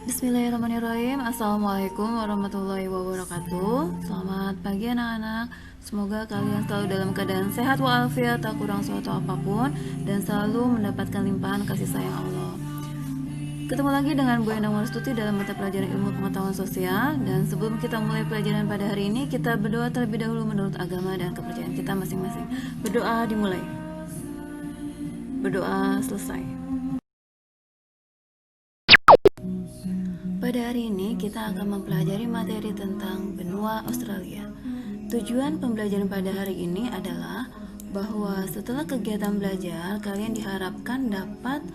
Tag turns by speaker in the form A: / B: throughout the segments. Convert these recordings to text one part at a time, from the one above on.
A: Bismillahirrahmanirrahim. Assalamualaikum warahmatullahi wabarakatuh. Selamat pagi anak-anak. Semoga kalian selalu dalam keadaan sehat walafiat, tak kurang suatu apapun, dan selalu mendapatkan limpahan kasih sayang Allah. Ketemu lagi dengan Bu Endang Warustuti dalam mata pelajaran ilmu pengetahuan sosial. Dan sebelum kita mulai pelajaran pada hari ini, kita berdoa terlebih dahulu menurut agama dan kepercayaan kita masing-masing. Berdoa dimulai. Berdoa selesai. Pada hari ini kita akan mempelajari materi tentang benua Australia. Tujuan pembelajaran pada hari ini adalah bahwa setelah kegiatan belajar, kalian diharapkan dapat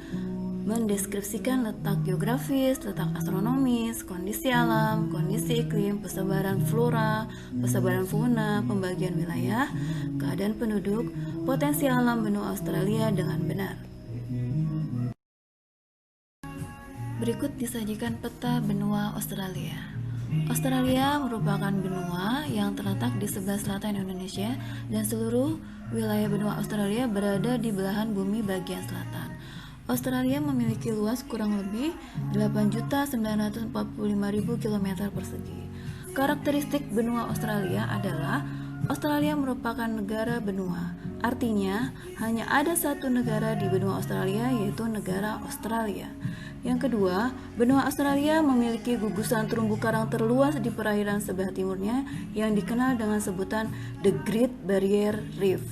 A: mendeskripsikan letak geografis, letak astronomis, kondisi alam, kondisi iklim, persebaran flora, persebaran fauna, pembagian wilayah, keadaan penduduk, potensi alam benua Australia dengan benar. Berikut disajikan peta benua Australia. Australia merupakan benua yang terletak di sebelah selatan Indonesia dan seluruh wilayah benua Australia berada di belahan bumi bagian selatan. Australia memiliki luas kurang lebih 8.945.000 km persegi. Karakteristik benua Australia adalah Australia merupakan negara benua. Artinya, hanya ada satu negara di benua Australia, yaitu negara Australia. Yang kedua, benua Australia memiliki gugusan terumbu karang terluas di perairan sebelah timurnya yang dikenal dengan sebutan The Great Barrier Reef.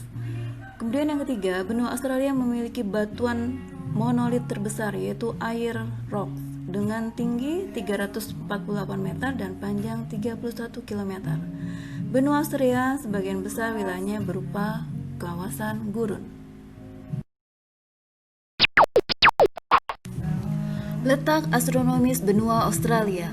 A: Kemudian yang ketiga, benua Australia memiliki batuan monolit terbesar yaitu Ayr Rock dengan tinggi 348 meter dan panjang 31 km. Benua Australia sebagian besar wilayahnya berupa kawasan gurun. Letak astronomis benua Australia.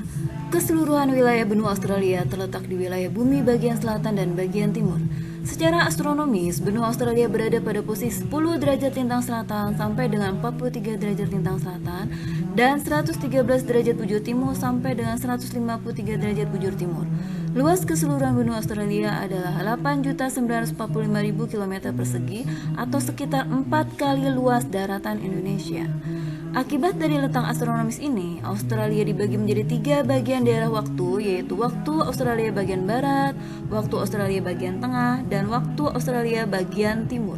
A: Keseluruhan wilayah benua Australia terletak di wilayah bumi bagian selatan dan bagian timur. Secara astronomis, benua Australia berada pada posisi 10 derajat lintang selatan sampai dengan 43 derajat lintang selatan dan 113 derajat bujur timur sampai dengan 153 derajat bujur timur. Luas keseluruhan benua Australia adalah 8.945.000 km persegi atau sekitar 4 kali luas daratan Indonesia. Akibat dari letak astronomis ini, Australia dibagi menjadi 3 bagian daerah waktu, yaitu waktu Australia bagian barat, waktu Australia bagian tengah, dan waktu Australia bagian timur.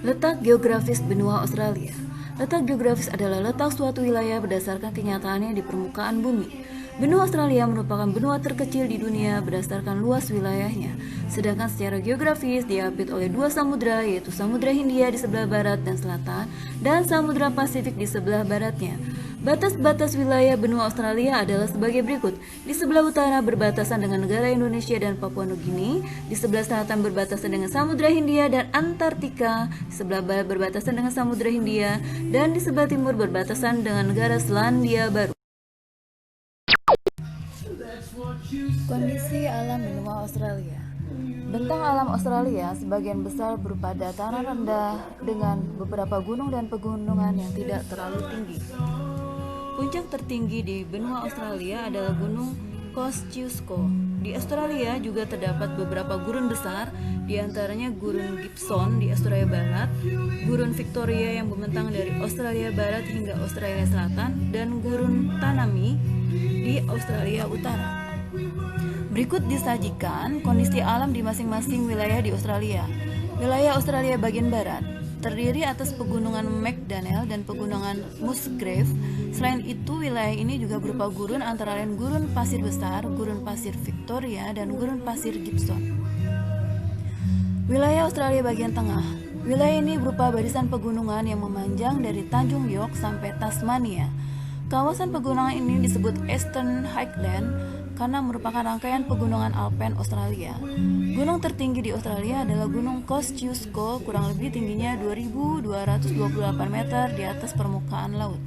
A: Letak geografis benua Australia. Letak geografis adalah letak suatu wilayah berdasarkan kenyataannya di permukaan bumi. Benua Australia merupakan benua terkecil di dunia berdasarkan luas wilayahnya. Sedangkan secara geografis diapit oleh 2 samudra, yaitu Samudra Hindia di sebelah barat dan selatan dan Samudra Pasifik di sebelah baratnya. Batas-batas wilayah benua Australia adalah sebagai berikut. Di sebelah utara berbatasan dengan negara Indonesia dan Papua Nugini, di sebelah selatan berbatasan dengan Samudra Hindia dan Antartika, di sebelah barat berbatasan dengan Samudra Hindia, dan di sebelah timur berbatasan dengan negara Selandia Baru. Kondisi alam benua Australia. Bentang alam Australia sebagian besar berupa dataran rendah dengan beberapa gunung dan pegunungan yang tidak terlalu tinggi. Puncak tertinggi di benua Australia adalah Gunung Kosciuszko. Di Australia juga terdapat beberapa gurun besar, di antaranya Gurun Gibson di Australia Barat, Gurun Victoria yang membentang dari Australia Barat hingga Australia Selatan, dan Gurun Tanami di Australia Utara. Berikut disajikan kondisi alam di masing-masing wilayah di Australia. Wilayah Australia bagian barat terdiri atas pegunungan McDonnell dan pegunungan Musgrave. Selain itu, wilayah ini juga berupa gurun antara lain Gurun Pasir Besar, Gurun Pasir Victoria, dan Gurun Pasir Gibson. Wilayah Australia bagian tengah. Wilayah ini berupa barisan pegunungan yang memanjang dari Tanjung York sampai Tasmania. Kawasan pegunungan ini disebut Eastern Highland karena merupakan rangkaian pegunungan alpen Australia. Gunung tertinggi di Australia adalah Gunung Kosciuszko, kurang lebih tingginya 2.228 meter di atas permukaan laut.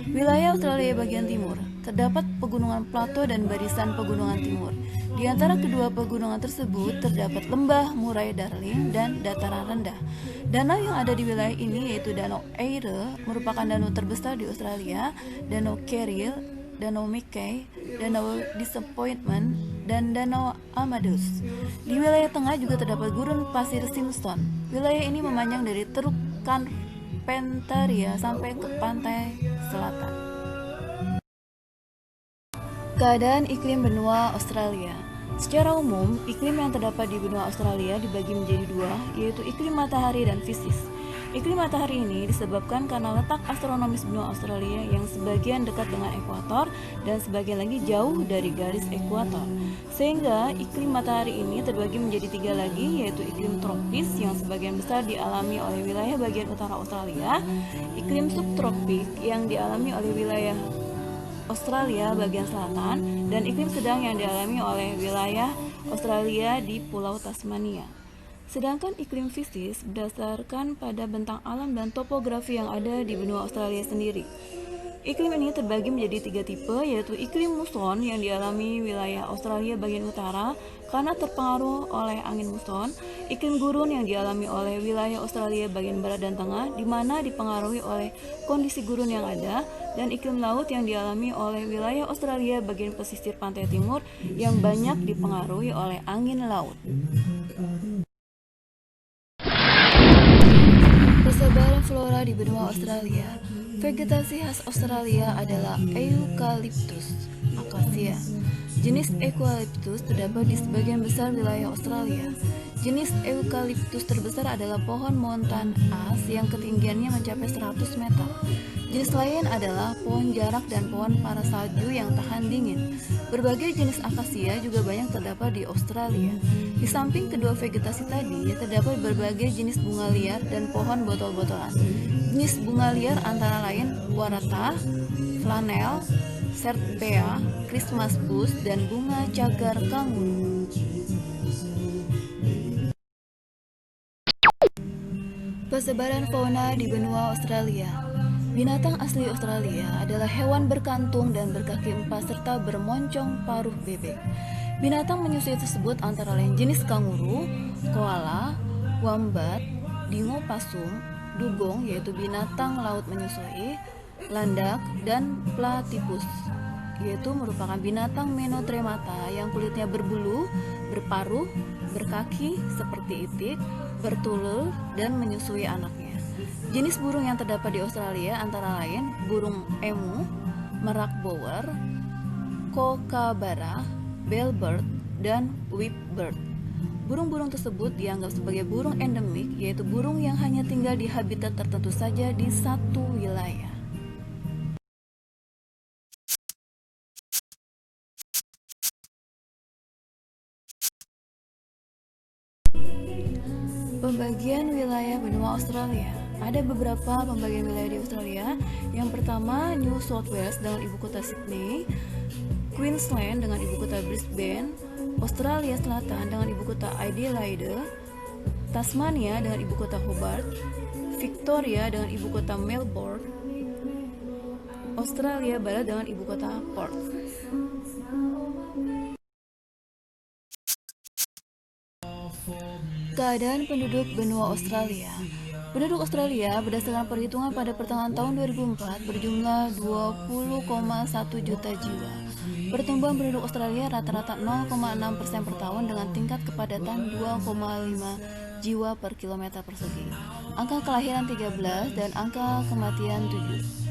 A: Wilayah Australia bagian timur, terdapat pegunungan plato dan barisan pegunungan timur. Di antara kedua pegunungan tersebut terdapat lembah Murray-Darling dan dataran rendah. Danau yang ada di wilayah ini yaitu Danau Erie, merupakan danau terbesar di Australia, Danau Carrill, Danau Mackay, Danau Disappointment, dan Danau Amadeus. Di wilayah tengah juga terdapat Gurun Pasir Simpson. Wilayah ini memanjang dari Teluk Carpentaria sampai ke pantai selatan. Keadaan iklim benua Australia. Secara umum, iklim yang terdapat di benua Australia dibagi menjadi dua, yaitu iklim matahari dan fisis. Iklim matahari ini disebabkan karena letak astronomis benua Australia yang sebagian dekat dengan ekuator dan sebagian lagi jauh dari garis ekuator. Sehingga iklim matahari ini terbagi menjadi tiga lagi, yaitu iklim tropis yang sebagian besar dialami oleh wilayah bagian utara Australia, iklim subtropik yang dialami oleh wilayah Australia bagian selatan, dan iklim sedang yang dialami oleh wilayah Australia di Pulau Tasmania. Sedangkan iklim fisis berdasarkan pada bentang alam dan topografi yang ada di benua Australia sendiri. Iklim ini terbagi menjadi tiga tipe, yaitu iklim muson yang dialami wilayah Australia bagian utara karena terpengaruh oleh angin muson, iklim gurun yang dialami oleh wilayah Australia bagian barat dan tengah, di mana dipengaruhi oleh kondisi gurun yang ada, dan iklim laut yang dialami oleh wilayah Australia bagian pesisir pantai timur yang banyak dipengaruhi oleh angin laut. Persebaran flora di benua Australia. Vegetasi khas Australia adalah Eucalyptus akasia. Jenis Eucalyptus terdapat di sebagian besar wilayah Australia. Jenis Eucalyptus terbesar adalah pohon montan as yang ketinggiannya mencapai 100 meter. Jenis lain adalah pohon jarak dan pohon para salju yang tahan dingin. Berbagai jenis akasia juga banyak terdapat di Australia. Di samping kedua vegetasi tadi, terdapat berbagai jenis bunga liar dan pohon botol-botolan. Jenis bunga liar antara lain warata, flanel, serpea, Christmas bush, dan bunga cagar kanguru. Persebaran fauna di benua Australia. Binatang asli Australia adalah hewan berkantung dan berkaki empat serta bermoncong paruh bebek. Binatang menyusui tersebut antara lain jenis kanguru, koala, wombat, dingo pasung, dugong yaitu binatang laut menyusui, landak, dan platypus yaitu merupakan binatang monotremata yang kulitnya berbulu, berparuh, berkaki seperti itik, bertelur, dan menyusui anaknya. Jenis burung yang terdapat di Australia antara lain burung emu, merak bower, kookaburra, bellbird, dan whipbird. Burung-burung tersebut dianggap sebagai burung endemik, yaitu burung yang hanya tinggal di habitat tertentu saja di satu wilayah. Pembagian wilayah benua Australia. Ada beberapa pembagian wilayah di Australia. Yang pertama, New South Wales dengan ibu kota Sydney, Queensland dengan ibu kota Brisbane, Australia Selatan dengan ibu kota Adelaide, Tasmania dengan ibu kota Hobart, Victoria dengan ibu kota Melbourne, Australia Barat dengan ibu kota Perth. Keadaan penduduk benua Australia. Penduduk Australia berdasarkan perhitungan pada pertengahan tahun 2004 berjumlah 20,1 juta jiwa. Pertumbuhan penduduk Australia rata-rata 0,6% per tahun dengan tingkat kepadatan 2,5 jiwa per kilometer persegi. Angka kelahiran 13 dan angka kematian 7.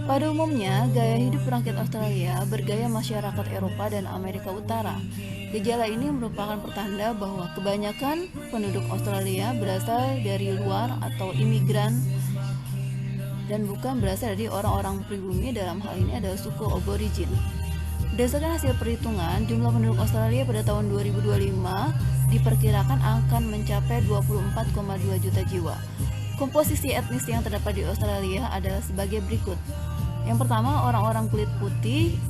A: Pada umumnya, gaya hidup rakyat Australia bergaya masyarakat Eropa dan Amerika Utara. Gejala ini merupakan pertanda bahwa kebanyakan penduduk Australia berasal dari luar atau imigran dan bukan berasal dari orang-orang pribumi, dalam hal ini adalah suku aborigin. Berdasarkan hasil perhitungan, jumlah penduduk Australia pada tahun 2025 diperkirakan akan mencapai 24,2 juta jiwa. Komposisi etnis yang terdapat di Australia adalah sebagai berikut. Yang pertama, orang-orang kulit putih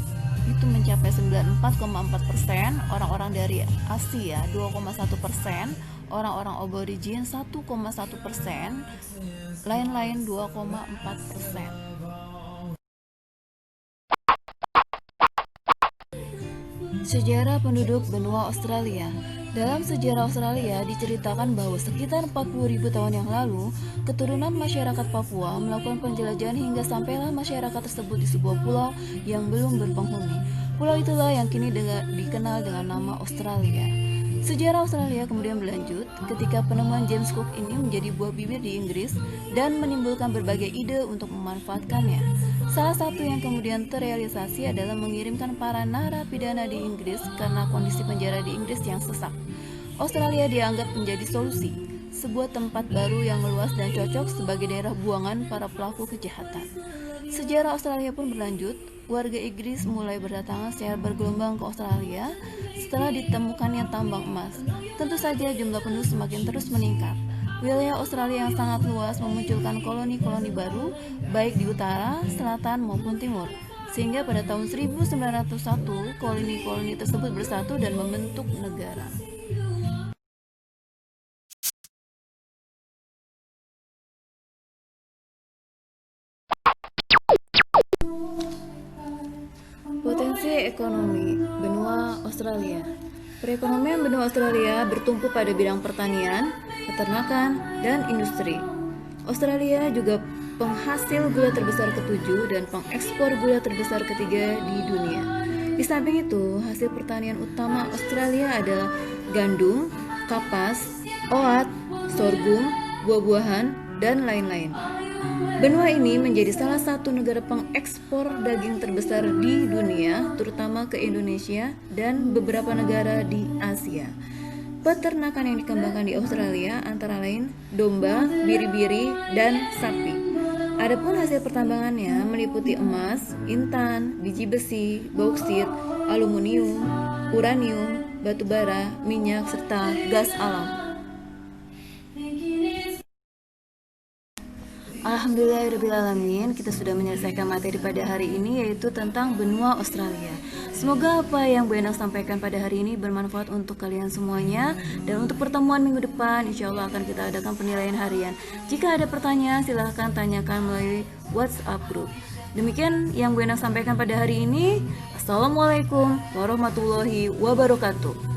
A: itu mencapai 94,4%, orang-orang dari Asia 2,1%, orang-orang aborigin 1,1%, lain-lain 2,4%. Sejarah penduduk benua Australia. Dalam sejarah Australia diceritakan bahwa sekitar 40.000 tahun yang lalu, keturunan masyarakat Papua melakukan penjelajahan hingga sampailah masyarakat tersebut di sebuah pulau yang belum berpenghuni. Pulau itulah yang kini dikenal dengan nama Australia. Sejarah Australia kemudian berlanjut ketika penemuan James Cook ini menjadi buah bibir di Inggris dan menimbulkan berbagai ide untuk memanfaatkannya. Salah satu yang kemudian terrealisasi adalah mengirimkan para narapidana di Inggris karena kondisi penjara di Inggris yang sesak. Australia dianggap menjadi solusi, sebuah tempat baru yang luas dan cocok sebagai daerah buangan para pelaku kejahatan. Sejarah Australia pun berlanjut, warga Inggris mulai berdatangan secara bergelombang ke Australia setelah ditemukannya tambang emas. Tentu saja jumlah penduduk semakin terus meningkat. Wilayah Australia yang sangat luas memunculkan koloni-koloni baru, baik di utara, selatan, maupun timur. Sehingga pada tahun 1901, koloni-koloni tersebut bersatu dan membentuk negara. Potensi ekonomi benua Australia. Perekonomian benua Australia bertumpu pada bidang pertanian, peternakan, dan industri. Australia juga penghasil gula terbesar ketujuh dan pengekspor gula terbesar ketiga di dunia. Di samping itu, hasil pertanian utama Australia adalah gandum, kapas, oat, sorghum, buah-buahan, dan lain-lain. Benua ini menjadi salah satu negara pengekspor daging terbesar di dunia, terutama ke Indonesia dan beberapa negara di Asia. Peternakan yang dikembangkan di Australia antara lain domba, biri-biri, dan sapi. Adapun hasil pertambangannya meliputi emas, intan, biji besi, bauksit, aluminium, uranium, batu bara, minyak, serta gas alam. Alhamdulillahirrahmanirrahim, kita sudah menyelesaikan materi pada hari ini, yaitu tentang benua Australia. Semoga apa yang Bu Endang sampaikan pada hari ini bermanfaat untuk kalian semuanya. Dan untuk pertemuan minggu depan, insya Allah akan kita adakan penilaian harian. Jika ada pertanyaan, silahkan tanyakan melalui WhatsApp group. Demikian yang Bu Endang sampaikan pada hari ini. Assalamualaikum warahmatullahi wabarakatuh.